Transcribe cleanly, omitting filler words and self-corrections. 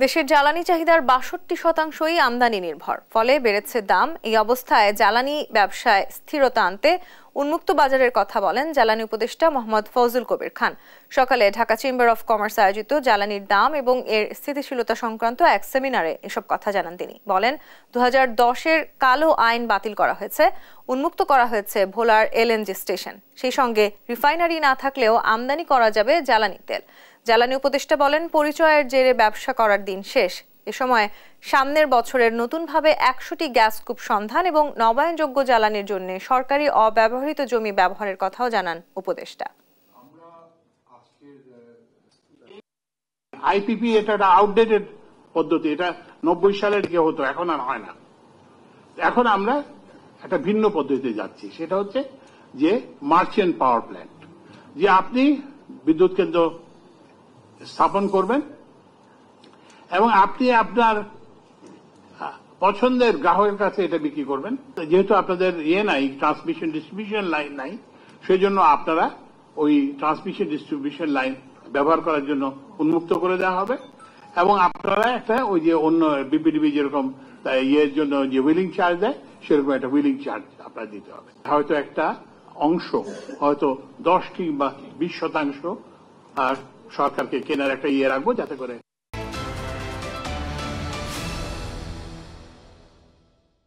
দেশের জ্বালানি চাহিদার ৬২% আমদানি নির্ভর, ফলে বেড়েছে দাম। এই অবস্থায় জ্বালানি ব্যবসায় স্থিরতা আনতে উন্মুক্ত বাজারের কথা বলেন জ্বালানি উপদেষ্টা মোহাম্মদ ফজলুল কবির খান। সকালে ঢাকা চেম্বার অফ কমার্স আয়োজিত জ্বালানির দাম এবং এর স্থিতিশীলতা সংক্রান্ত এক সেমিনারে এসব কথা জানান তিনি। বলেন, ২০১০-এর কালো আইন বাতিল করা হয়েছে, উন্মুক্ত করা হয়েছে ভোলার এলএনজি স্টেশন। সেই সঙ্গে রিফাইনারি না থাকলেও আমদানি করা যাবে জ্বালানি তেল। জ্বালানি উপদেষ্টা বলেন, পরিচয়ের জেরে ব্যবসা করার দিন শেষ। এ সময় সামনের বছরের নতুনভাবে ১০০টি গ্যাসকূপ সন্ধান এবং নবায়নযোগ্য জ্বালানির জন্য সরকারি অব্যবহৃত জমি ব্যবহারের কথাও জানান উপদেষ্টা। আইপিপি এটা একটা আউটডেটেড পদ্ধতি, এটা ৯০ সালের দিকে হতো, এখন আর হয় না। এখন আমরা একটা ভিন্ন পদ্ধতিতে যাচ্ছি, সেটা হচ্ছে যে মার্চেন্ট পাওয়ার প্ল্যান্ট, যে আপনি বিদ্যুৎ কেন্দ্র স্থাপন করবেন এবং আপনি আপনার পছন্দের গ্রাহকের কাছে এটা বিক্রি করবেন। যেহেতু আপনাদের নাই, ট্রান্সমিশন ডিস্ট্রিবিউশন লাইন নাই, সেজন্য আপনারা ওই ট্রান্সমিশন ডিস্ট্রিবিউশন লাইন ব্যবহার করার জন্য উন্মুক্ত করে দেওয়া হবে এবং আপনারা একটা ওই যে অন্য বিপিডিবি যেরকম ইয়ের জন্য যে হুইলিং চার্জ দেয়, সেরকম একটা হুইলিং চার্জ আপনার দিতে হবে। হয়তো একটা অংশ, হয়তো ১০ কিংবা ২০% আর সরকারকে কেনার একটা রাখবো, যাতে করে